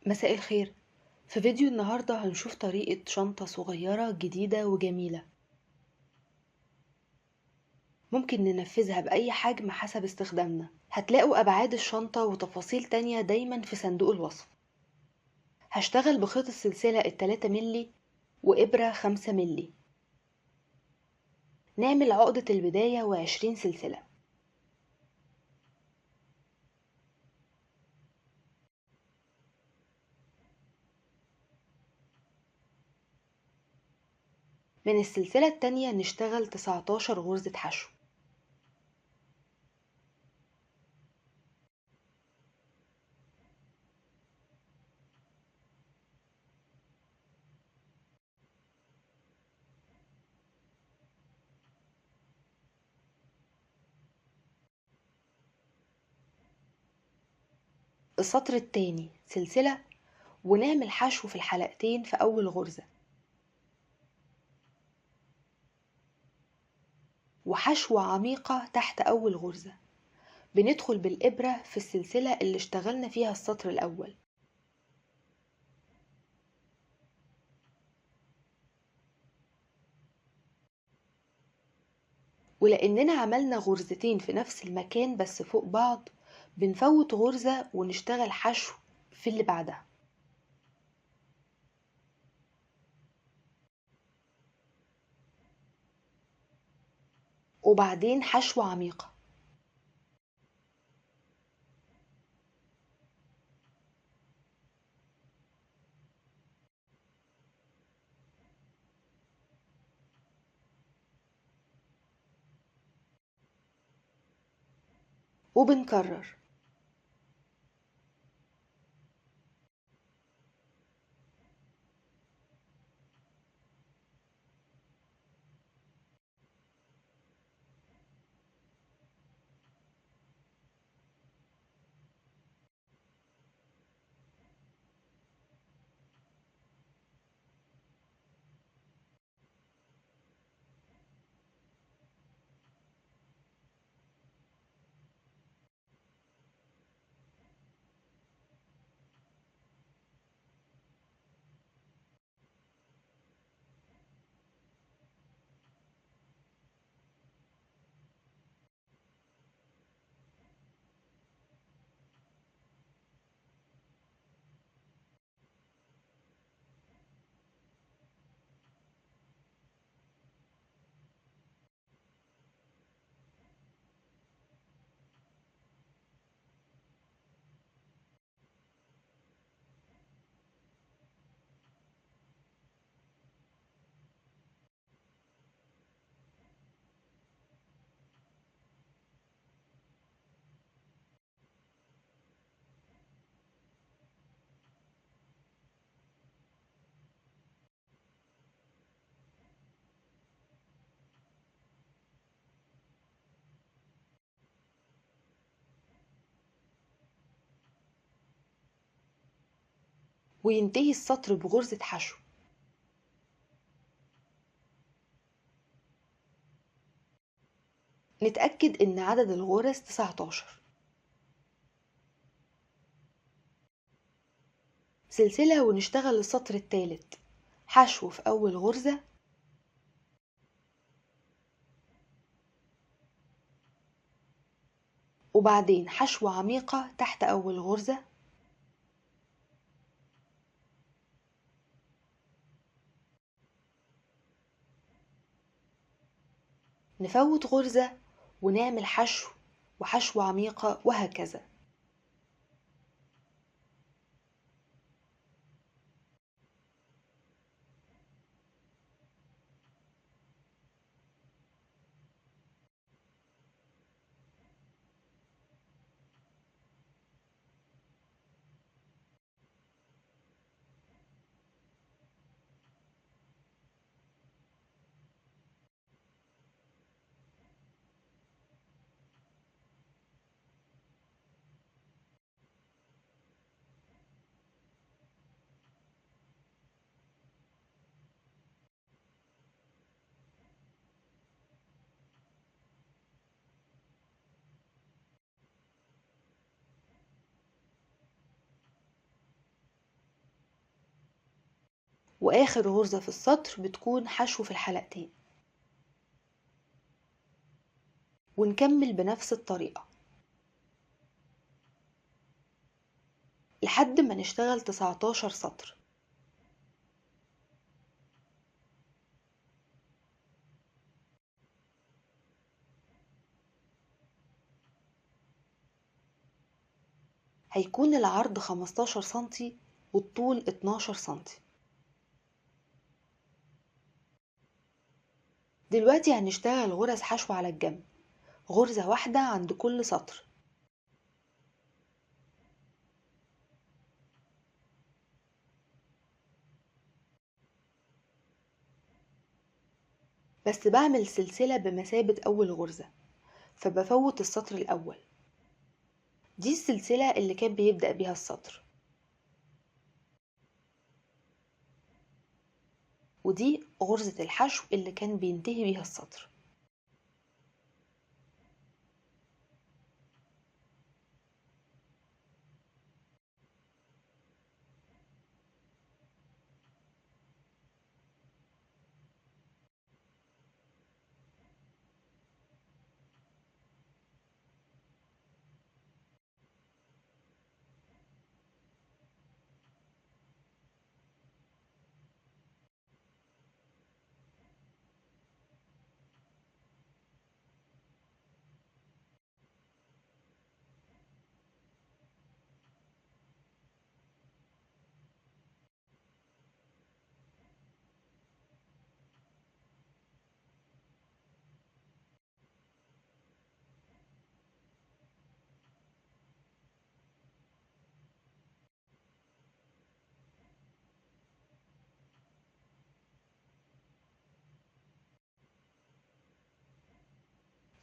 مساء الخير. في فيديو النهاردة هنشوف طريقة شنطة صغيرة جديدة وجميلة. ممكن ننفذها بأي حجم حسب استخدامنا. هتلاقوا أبعاد الشنطة وتفاصيل تانية دايما في صندوق الوصف. هشتغل بخيط السلسلة ال3 ملي وإبرة 5 ملي. نعمل عقدة البداية و20 سلسلة. من السلسلة التانية نشتغل 19 غرزة حشو. السطر التاني سلسلة، ونعمل حشو في الحلقتين في أول غرزة، وحشوة عميقة تحت أول غرزة. بندخل بالإبرة في السلسلة اللي اشتغلنا فيها السطر الأول، ولأننا عملنا غرزتين في نفس المكان بس فوق بعض، بنفوت غرزة ونشتغل حشو في اللي بعدها، وبعدين حشوة عميقة. وبنكرر. وينتهي السطر بغرزة حشو. نتأكد إن عدد الغرز 19. سلسلة ونشتغل السطر التالت، حشو في أول غرزة، وبعدين حشوة عميقة تحت أول غرزة، نفوت غرزة ونعمل حشو وحشوة عميقة، وهكذا. وآخر غرزة في السطر بتكون حشو في الحلقتين. ونكمل بنفس الطريقة لحد ما نشتغل 19 سطر. هيكون العرض 15 سنتي والطول 12 سنتي. دلوقتي هنشتغل غرز حشو على الجنب، غرزة واحدة عند كل سطر. بس بعمل سلسلة بمثابة أول غرزة، فبفوت السطر الأول. دي السلسلة اللي كان بيبدأ بيها السطر، ودي غرزة الحشو اللي كان بينتهي بيها السطر.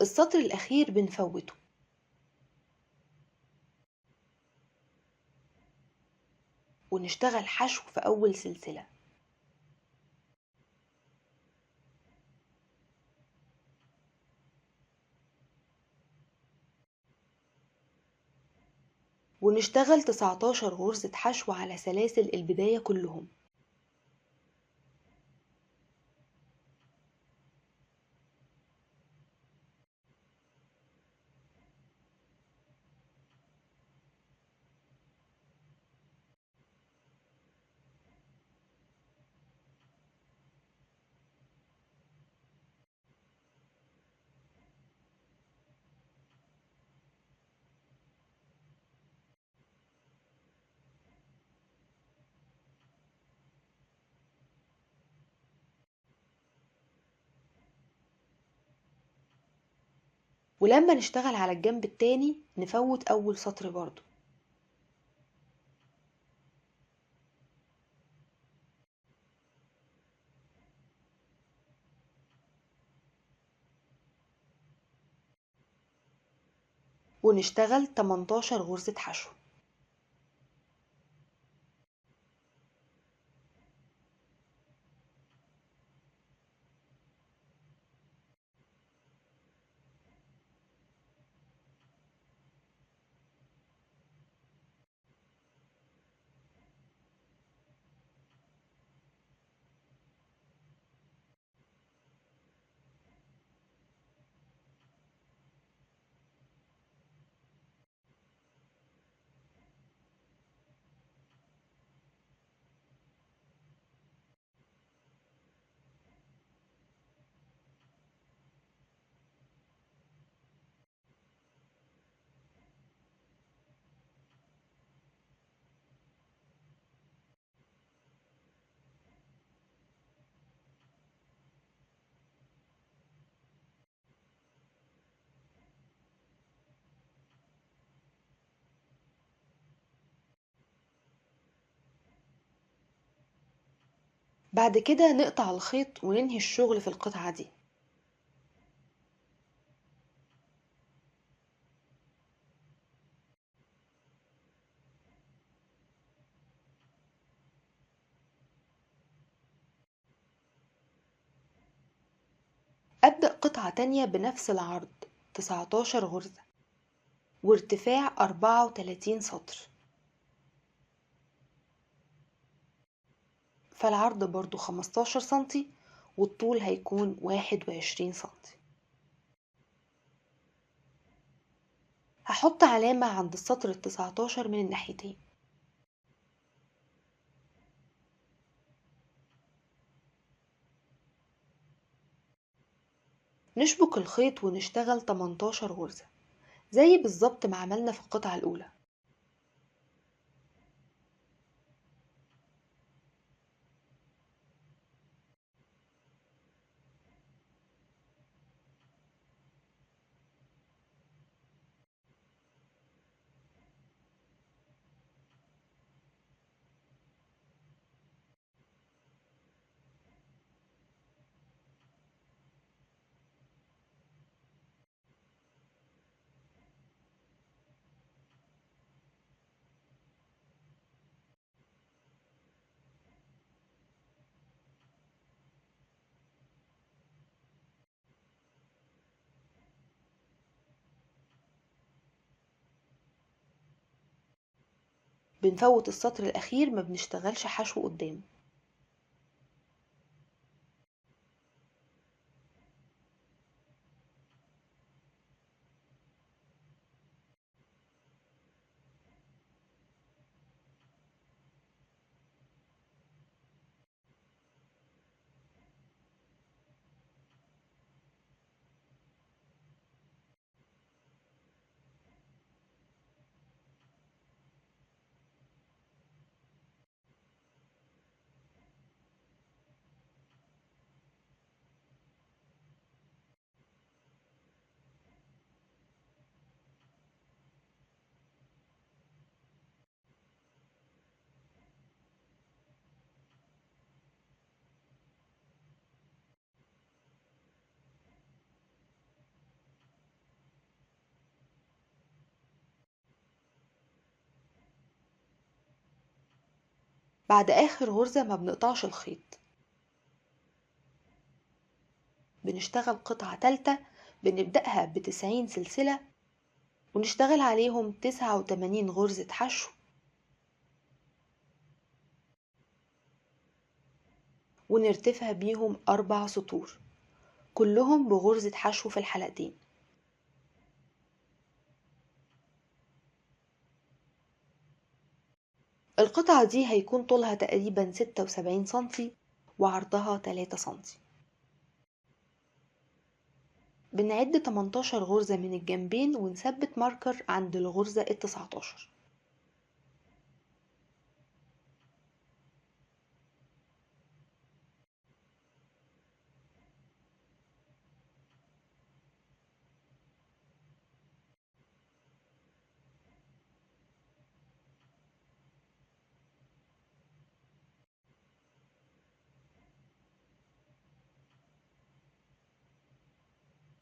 السطر الأخير بنفوته، ونشتغل حشو في أول سلسلة. ونشتغل 19 غرزة حشو على سلاسل البداية كلهم. ولما نشتغل على الجنب التاني نفوت أول سطر برضو. ونشتغل 18 غرزة حشو. بعد كده نقطع الخيط وننهي الشغل في القطعة دي. أبدأ قطعة تانية بنفس العرض 19 غرزة وارتفاع 34 سطر. فالعرض برضو 15 سنتي، والطول هيكون 21 سنتي. هحط علامة عند السطر ال19 من الناحيتين. نشبك الخيط ونشتغل 18 غرزة زي بالظبط ما عملنا في القطعة الأولى. بنفوت السطر الأخير، ما بنشتغلش حشو قدام. بعد آخر غرزة ما بنقطعش الخيط، بنشتغل قطعة تالتة بنبدأها ب90 سلسلة، ونشتغل عليهم 89 غرزة حشو، ونرتفع بيهم 4 سطور كلهم بغرزة حشو في الحلقتين. القطعة دي هيكون طولها تقريبا 76 سنتي وعرضها 3 سنتي. بنعد 18 غرزة من الجنبين ونثبت ماركر عند الغرزة ال19.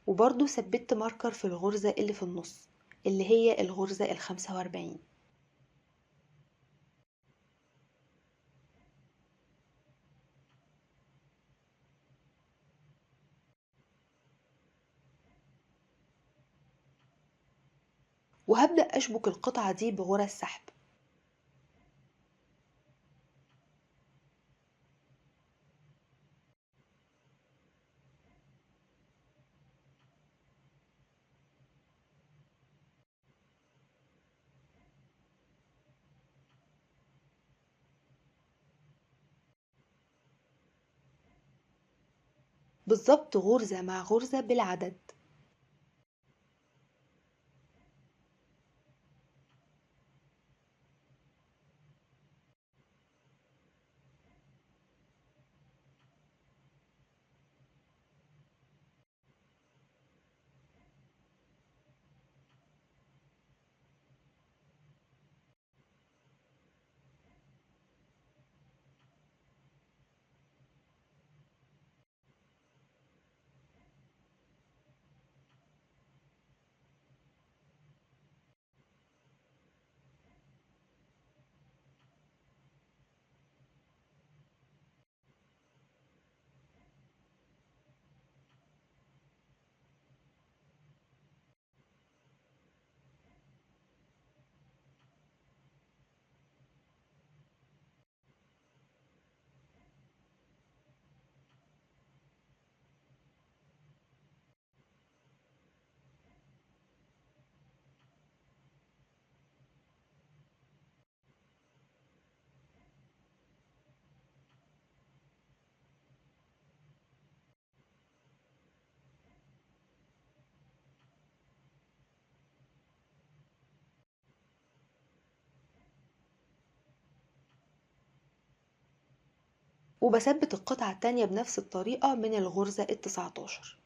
وبرضو ثبت ماركر في الغرزة اللي في النص اللي هي الغرزة ال45. وهبدأ أشبك القطعة دي بغرز سحب. بالظبط غرزة مع غرزة بالعدد. وبثبت القطعة التانية بنفس الطريقة من الغرزة ال19.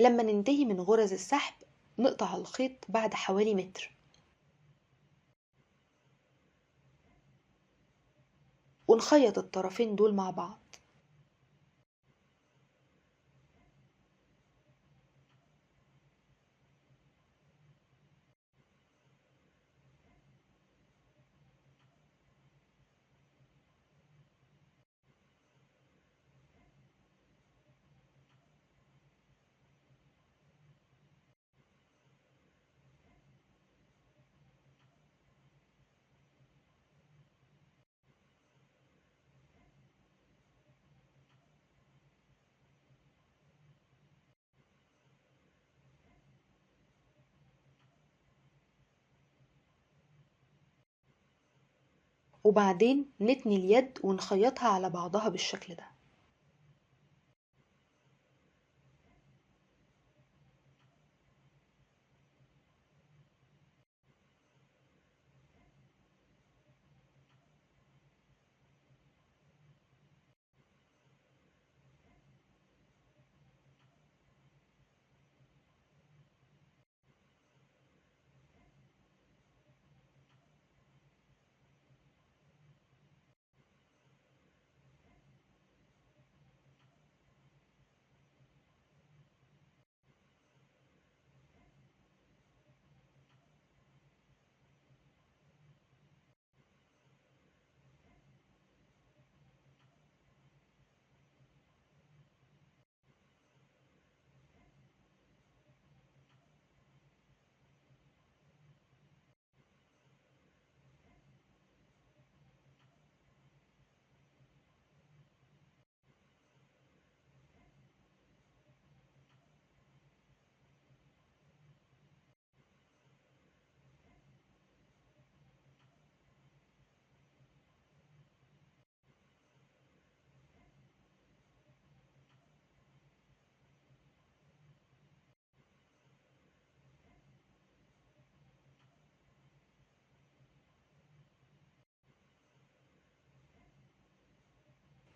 لما ننتهي من غرز السحب نقطع الخيط بعد حوالي متر، ونخيط الطرفين دول مع بعض. وبعدين نتني اليد ونخيطها على بعضها بالشكل ده.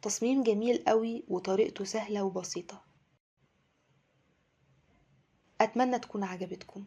تصميم جميل قوي وطريقته سهلة وبسيطة. أتمنى تكون عجبتكم.